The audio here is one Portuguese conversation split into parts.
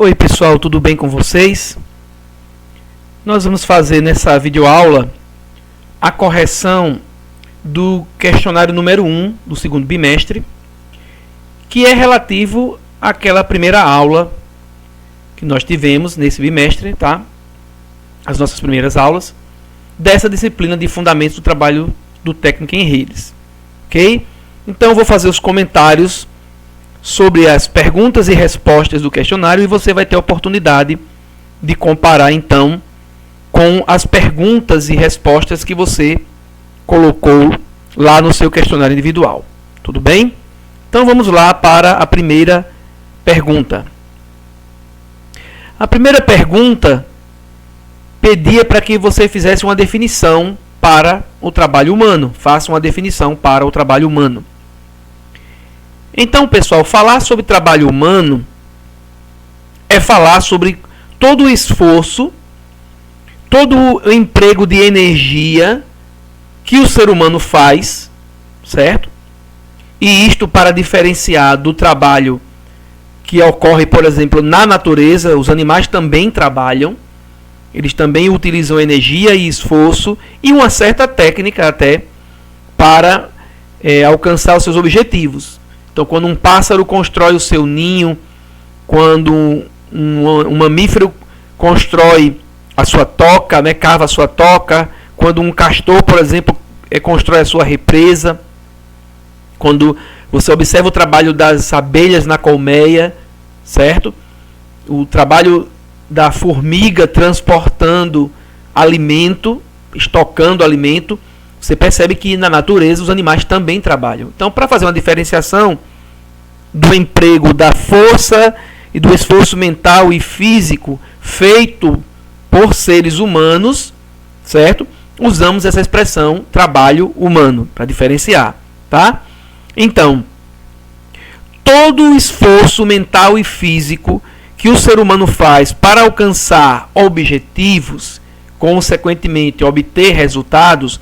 Oi pessoal, tudo bem com vocês? Nós vamos fazer nessa videoaula a correção do questionário número 1 do segundo bimestre, que é relativo àquela primeira aula que nós tivemos nesse bimestre, tá? As nossas primeiras aulas dessa disciplina de Fundamentos do Trabalho do Técnico em Redes, ok? Então eu vou fazer os comentários sobre as perguntas e respostas do questionário e você vai ter a oportunidade de comparar então com as perguntas e respostas que você colocou lá no seu questionário individual. Tudo bem? Então vamos lá para a primeira pergunta. A primeira pergunta pedia para que você fizesse uma definição para o trabalho humano. Faça uma definição para o trabalho humano. Então, pessoal, falar sobre trabalho humano é falar sobre todo o esforço, todo o emprego de energia que o ser humano faz, certo? E isto para diferenciar do trabalho que ocorre, por exemplo, na natureza. Os animais também trabalham, eles também utilizam energia e esforço e uma certa técnica até para alcançar os seus objetivos. Então, quando um pássaro constrói o seu ninho, quando um mamífero constrói a sua toca, né, cava a sua toca, quando um castor, por exemplo, constrói a sua represa, quando você observa o trabalho das abelhas na colmeia, certo? O trabalho da formiga transportando alimento, estocando alimento, você percebe que na natureza os animais também trabalham. Então, para fazer uma diferenciação do emprego da força e do esforço mental e físico feito por seres humanos, certo? Usamos essa expressão trabalho humano para diferenciar, tá? Então, todo o esforço mental e físico que o ser humano faz para alcançar objetivos, consequentemente obter resultados,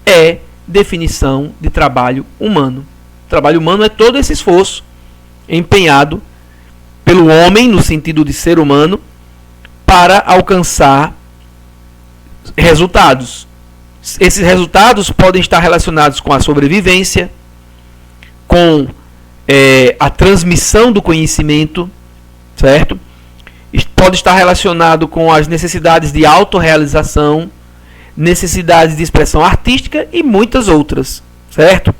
é definição de trabalho humano. Trabalho humano é todo esse esforço empenhado pelo homem, no sentido de ser humano, para alcançar resultados. Esses resultados podem estar relacionados com a sobrevivência, com a transmissão do conhecimento, certo? Pode estar relacionado com as necessidades de autorrealização, necessidades de expressão artística e muitas outras, certo?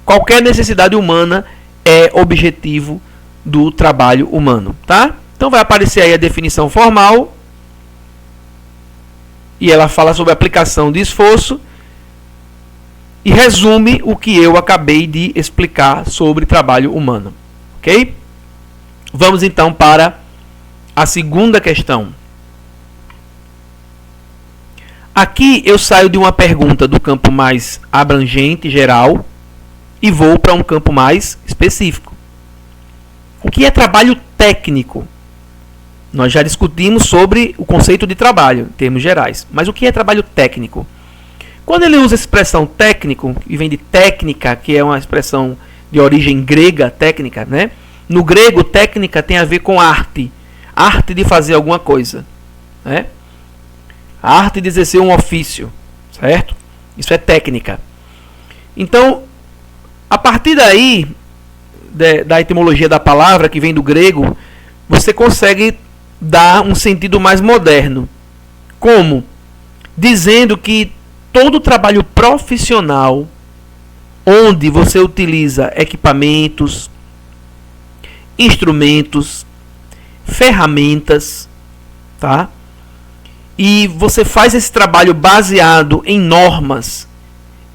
Qualquer necessidade humana é objetivo do trabalho humano, tá? Então vai aparecer aí a definição formal e ela fala sobre a aplicação de esforço e resume o que eu acabei de explicar sobre trabalho humano, ok? Vamos então para a segunda questão. Aqui eu saio de uma pergunta do campo mais abrangente, geral, e vou para um campo mais específico. O que é trabalho técnico? Nós já discutimos sobre o conceito de trabalho, em termos gerais. Mas o que é trabalho técnico? Quando ele usa a expressão técnico, e vem de técnica, que é uma expressão de origem grega, técnica, né? No grego, técnica tem a ver com arte. Arte de fazer alguma coisa, né? A arte de exercer um ofício, certo? Isso é técnica. Então, a partir daí, da etimologia da palavra, que vem do grego, você consegue dar um sentido mais moderno. Como? Dizendo que todo trabalho profissional, onde você utiliza equipamentos, instrumentos, ferramentas, tá? E você faz esse trabalho baseado em normas,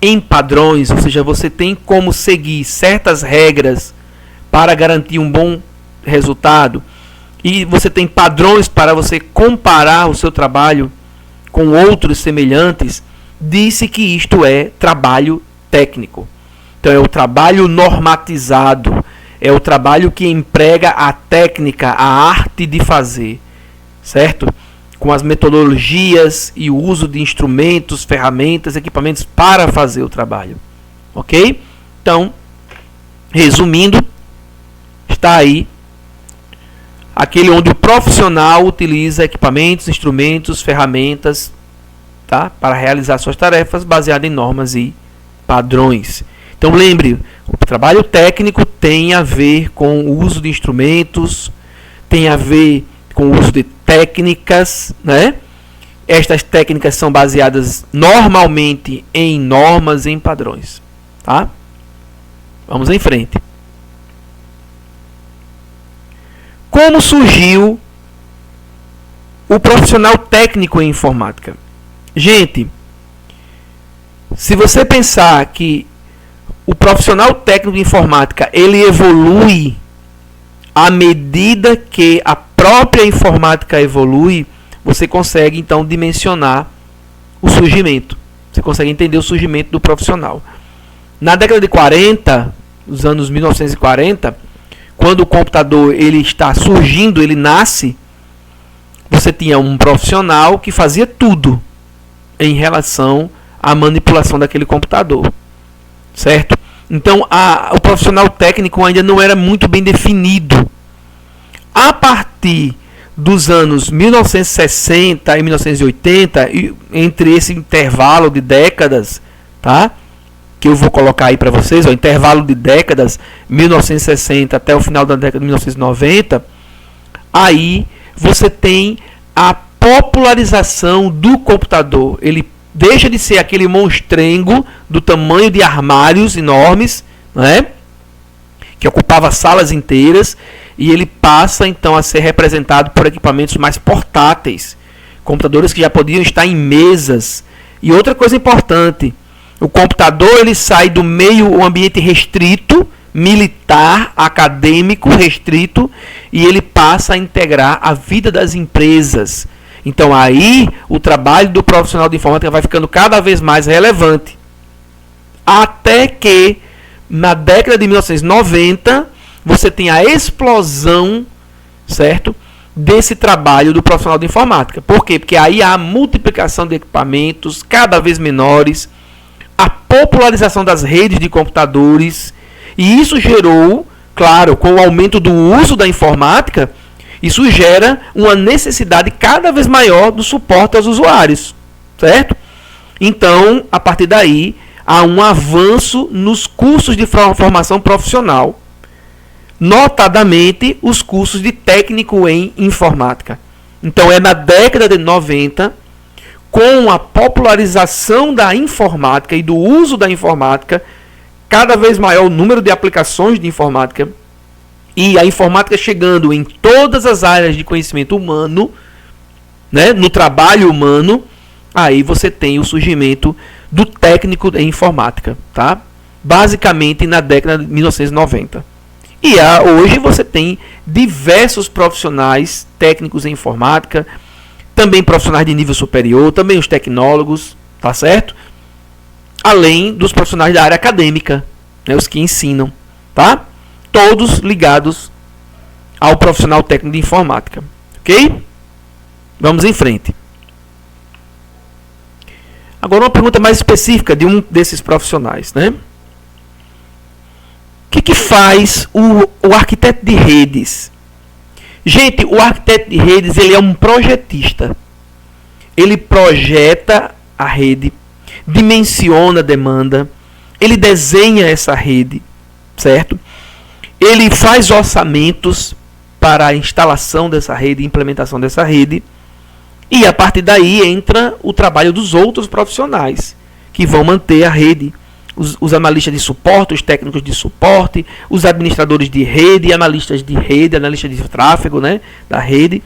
em padrões, ou seja, você tem como seguir certas regras para garantir um bom resultado, e você tem padrões para você comparar o seu trabalho com outros semelhantes, disse que isto é trabalho técnico. Então é o trabalho normatizado, é o trabalho que emprega a técnica, a arte de fazer, certo? Com as metodologias e o uso de instrumentos, ferramentas, equipamentos para fazer o trabalho, ok? Então, resumindo, está aí aquele onde o profissional utiliza equipamentos, instrumentos, ferramentas, tá? Para realizar suas tarefas baseadas em normas e padrões. Então lembre, o trabalho técnico tem a ver com o uso de instrumentos, tem a ver com o uso de técnicas, né? Estas técnicas são baseadas normalmente em normas e em padrões, tá? Vamos em frente. Como surgiu o profissional técnico em informática? Gente, se você pensar que o profissional técnico de informática ele evolui à medida que a própria informática evolui, você consegue então dimensionar o surgimento. Você consegue entender o surgimento do profissional. Na década de 40, nos anos 1940, quando o computador ele está surgindo, ele nasce, você tinha um profissional que fazia tudo em relação à manipulação daquele computador, certo? Então o profissional técnico ainda não era muito bem definido. A partir dos anos 1960 e 1980, entre esse intervalo de décadas, tá? Que eu vou colocar aí para vocês, o intervalo de décadas, 1960 até o final da década de 1990, aí você tem a popularização do computador. Ele deixa de ser aquele monstrengo do tamanho de armários enormes, né? Que ocupava salas inteiras, e ele passa então a ser representado por equipamentos mais portáteis, computadores que já podiam estar em mesas. E outra coisa importante, o computador ele sai do meio, um ambiente restrito, militar, acadêmico, restrito, e ele passa a integrar a vida das empresas. Então aí o trabalho do profissional de informática vai ficando cada vez mais relevante. Até que na década de 1990 você tem a explosão, certo, desse trabalho do profissional de informática. Por quê? Porque aí há a multiplicação de equipamentos cada vez menores, a popularização das redes de computadores, e isso gerou, claro, com o aumento do uso da informática, isso gera uma necessidade cada vez maior do suporte aos usuários, certo? Então, a partir daí, há um avanço nos cursos de formação profissional, notadamente os cursos de técnico em informática. Então, é na década de 90, com a popularização da informática e do uso da informática, cada vez maior o número de aplicações de informática, e a informática chegando em todas as áreas de conhecimento humano, né, no trabalho humano, aí você tem o surgimento do técnico em informática, tá? Basicamente na década de 1990. E hoje você tem diversos profissionais técnicos em informática, também profissionais de nível superior, também os tecnólogos, tá certo? Além dos profissionais da área acadêmica, né, os que ensinam, tá? Todos ligados ao profissional técnico de informática, ok? Vamos em frente. Agora uma pergunta mais específica de um desses profissionais, né? O que faz o arquiteto de redes? Gente, o arquiteto de redes ele é um projetista. Ele projeta a rede, dimensiona a demanda, ele desenha essa rede, certo? Ele faz orçamentos para a instalação dessa rede, implementação dessa rede, e a partir daí entra o trabalho dos outros profissionais que vão manter a rede. Os analistas de suporte, os técnicos de suporte, os administradores de rede, analistas de rede, analistas de tráfego, né, da rede,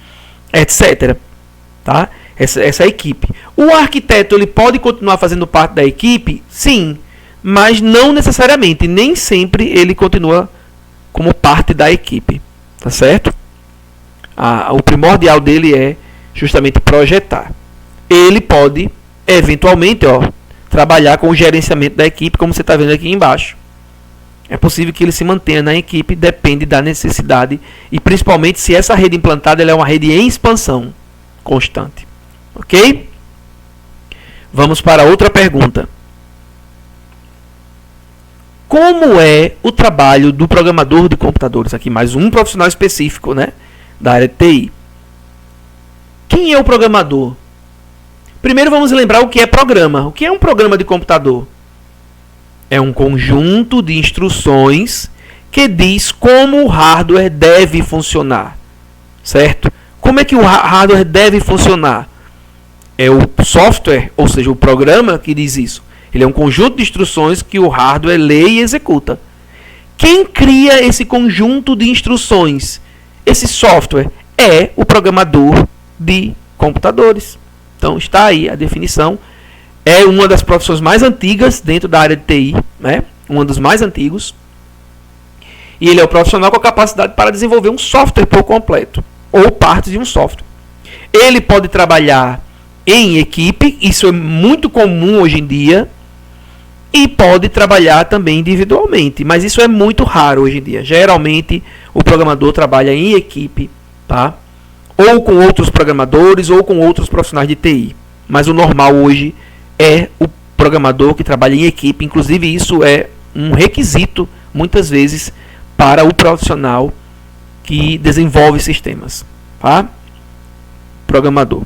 etc. Tá? Essa é a equipe. O arquiteto ele pode continuar fazendo parte da equipe? Sim, mas não necessariamente. Nem sempre ele continua como parte da equipe. Tá certo? O primordial dele é justamente projetar. Ele pode, eventualmente, trabalhar com o gerenciamento da equipe, como você está vendo aqui embaixo. É possível que ele se mantenha na equipe, depende da necessidade, e principalmente se essa rede implantada ela é uma rede em expansão constante. Ok? Vamos para outra pergunta. Como é o trabalho do programador de computadores? Aqui mais um profissional específico, né, da área de TI. Quem é o programador? Primeiro vamos lembrar o que é programa. O que é um programa de computador? É um conjunto de instruções que diz como o hardware deve funcionar, certo? Como é que o hardware deve funcionar? É o software, ou seja, o programa que diz isso. Ele é um conjunto de instruções que o hardware lê e executa. Quem cria esse conjunto de instruções, esse software, é o programador de computadores. Então está aí a definição. É uma das profissões mais antigas dentro da área de TI, né? Um dos mais antigos. E ele é o profissional com a capacidade para desenvolver um software por completo, ou parte de um software. Ele pode trabalhar em equipe, isso é muito comum hoje em dia, e pode trabalhar também individualmente, mas isso é muito raro hoje em dia. Geralmente o programador trabalha em equipe, tá? Ou com outros programadores ou com outros profissionais de TI. Mas o normal hoje é o programador que trabalha em equipe. Inclusive isso é um requisito, muitas vezes, para o profissional que desenvolve sistemas, tá? Programador.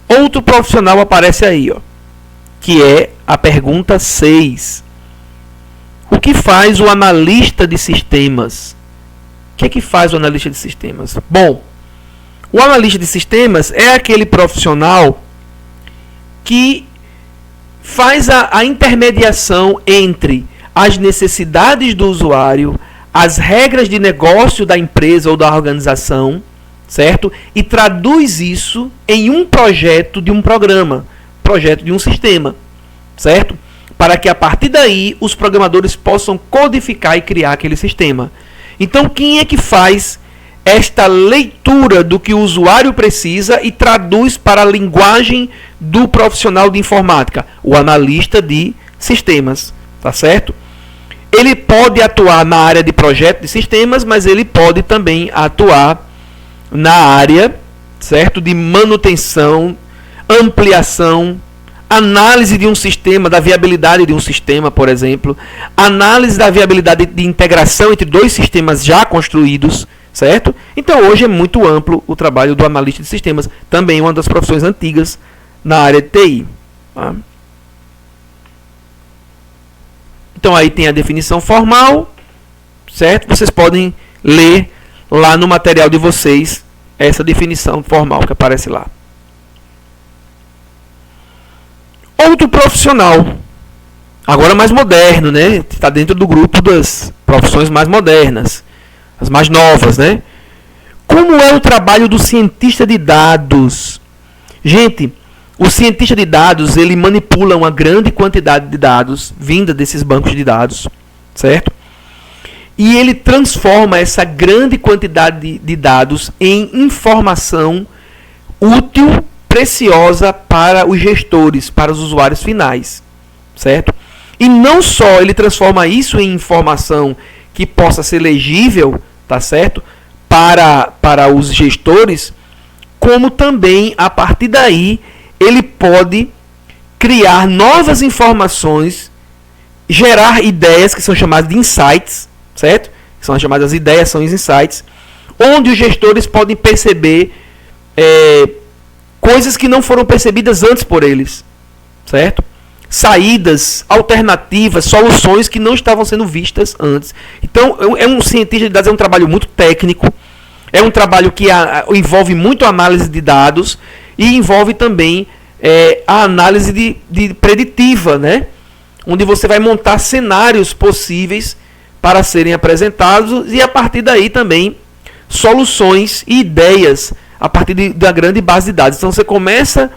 Outro profissional aparece aí, ó, que é a pergunta 6. O que faz o analista de sistemas? O que é que faz o analista de sistemas? Bom, o analista de sistemas é aquele profissional que faz a intermediação entre as necessidades do usuário, as regras de negócio da empresa ou da organização, certo? E traduz isso em um projeto de um programa, projeto de um sistema, certo? Para que a partir daí os programadores possam codificar e criar aquele sistema. Então, quem é que faz esta leitura do que o usuário precisa e traduz para a linguagem do profissional de informática? O analista de sistemas, tá certo? Ele pode atuar na área de projeto de sistemas, mas ele pode também atuar na área, certo, de manutenção, ampliação, análise de um sistema, da viabilidade de um sistema, por exemplo, análise da viabilidade de integração entre dois sistemas já construídos, certo? Então hoje é muito amplo o trabalho do analista de sistemas, também uma das profissões antigas na área de TI. Tá? Então aí tem a definição formal, certo? Vocês podem ler lá no material de vocês essa definição formal que aparece lá. Outro profissional, agora mais moderno, né? Está dentro do grupo das profissões mais modernas, as mais novas, né? Como é o trabalho do cientista de dados? Gente, o cientista de dados, ele manipula uma grande quantidade de dados vinda desses bancos de dados, certo? E ele transforma essa grande quantidade de dados em informação útil, preciosa para os gestores, para os usuários finais, certo? E não só ele transforma isso em informação que possa ser legível, tá certo? Para os gestores, como também, a partir daí, ele pode criar novas informações, gerar ideias que são chamadas de insights, certo? São as chamadas ideias, são os insights, onde os gestores podem perceber coisas que não foram percebidas antes por eles, certo? Saídas, alternativas, soluções que não estavam sendo vistas antes. Então, um cientista de dados é um trabalho muito técnico, é um trabalho que envolve muito análise de dados e envolve também a análise de preditiva, né? Onde você vai montar cenários possíveis para serem apresentados e a partir daí também soluções e ideias a partir da grande base de dados. Então você começa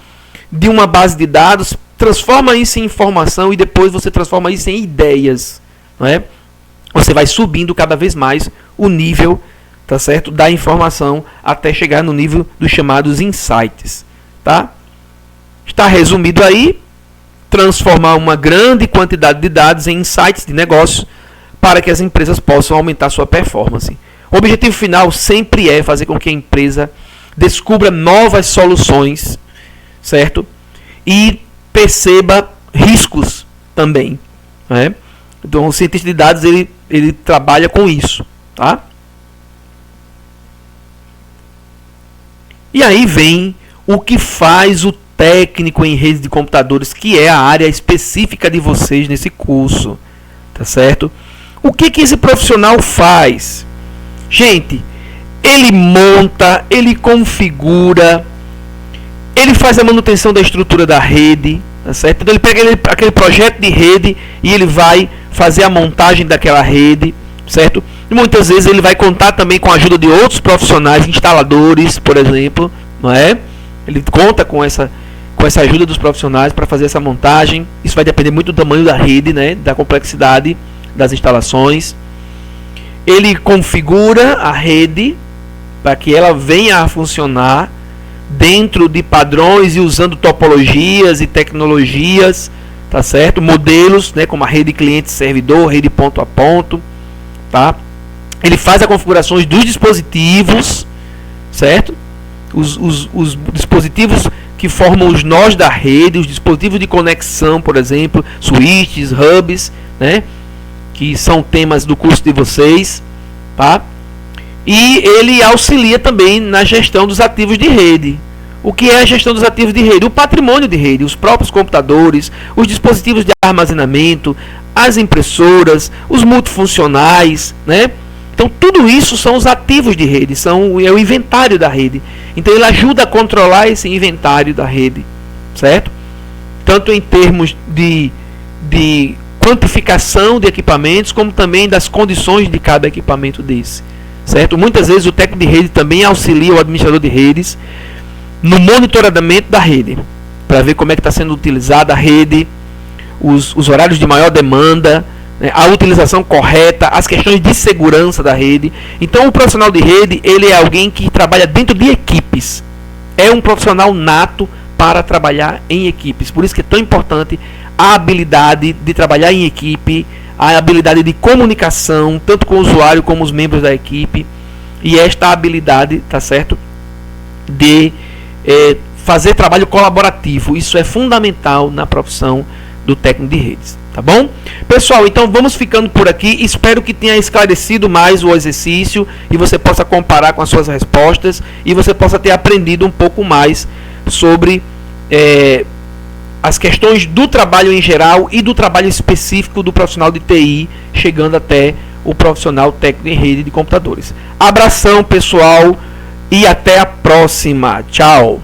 de uma base de dados, transforma isso em informação e depois você transforma isso em ideias, não é? Você vai subindo cada vez mais o nível, tá certo, da informação até chegar no nível dos chamados insights, tá? Está resumido aí, transformar uma grande quantidade de dados em insights de negócio para que as empresas possam aumentar sua performance. O objetivo final sempre é fazer com que a empresa descubra novas soluções, certo? E perceba riscos também, né? Então o cientista de dados ele trabalha com isso, tá? E aí vem o que faz o técnico em rede de computadores, que é a área específica de vocês nesse curso, tá certo? O que esse profissional faz? Gente, ele monta, ele configura, ele faz a manutenção da estrutura da rede, tá certo? Então ele pega aquele projeto de rede e ele vai fazer a montagem daquela rede, certo? E muitas vezes ele vai contar também com a ajuda de outros profissionais, instaladores, por exemplo, não é? Ele conta com essa ajuda dos profissionais para fazer essa montagem. Isso vai depender muito do tamanho da rede, né? Da complexidade das instalações. Ele configura a rede para que ela venha a funcionar dentro de padrões e usando topologias e tecnologias, tá certo? Modelos, né, como a rede cliente-servidor, rede ponto a ponto, tá? Ele faz as configurações dos dispositivos, certo? Os dispositivos que formam os nós da rede, os dispositivos de conexão, por exemplo, switches, hubs, né? Que são temas do curso de vocês, tá? E ele auxilia também na gestão dos ativos de rede. O que é a gestão dos ativos de rede? O patrimônio de rede, os próprios computadores, os dispositivos de armazenamento, as impressoras, os multifuncionais, né? Então tudo isso são os ativos de rede, é o inventário da rede. Então ele ajuda a controlar esse inventário da rede, certo? Tanto em termos de quantificação de equipamentos, como também das condições de cada equipamento desse, certo? Muitas vezes o técnico de rede também auxilia o administrador de redes no monitoramento da rede, para ver como é que está sendo utilizada a rede, os horários de maior demanda, né, a utilização correta, as questões de segurança da rede. Então o profissional de rede, ele é alguém que trabalha dentro de equipes, é um profissional nato para trabalhar em equipes. Por isso que é tão importante a habilidade de trabalhar em equipe, a habilidade de comunicação, tanto com o usuário como os membros da equipe, e esta habilidade, tá certo, de fazer trabalho colaborativo. Isso é fundamental na profissão do técnico de redes, tá bom? Pessoal, então vamos ficando por aqui. Espero que tenha esclarecido mais o exercício e você possa comparar com as suas respostas e você possa ter aprendido um pouco mais sobre as questões do trabalho em geral e do trabalho específico do profissional de TI, chegando até o profissional técnico em rede de computadores. Abração, pessoal, e até a próxima. Tchau!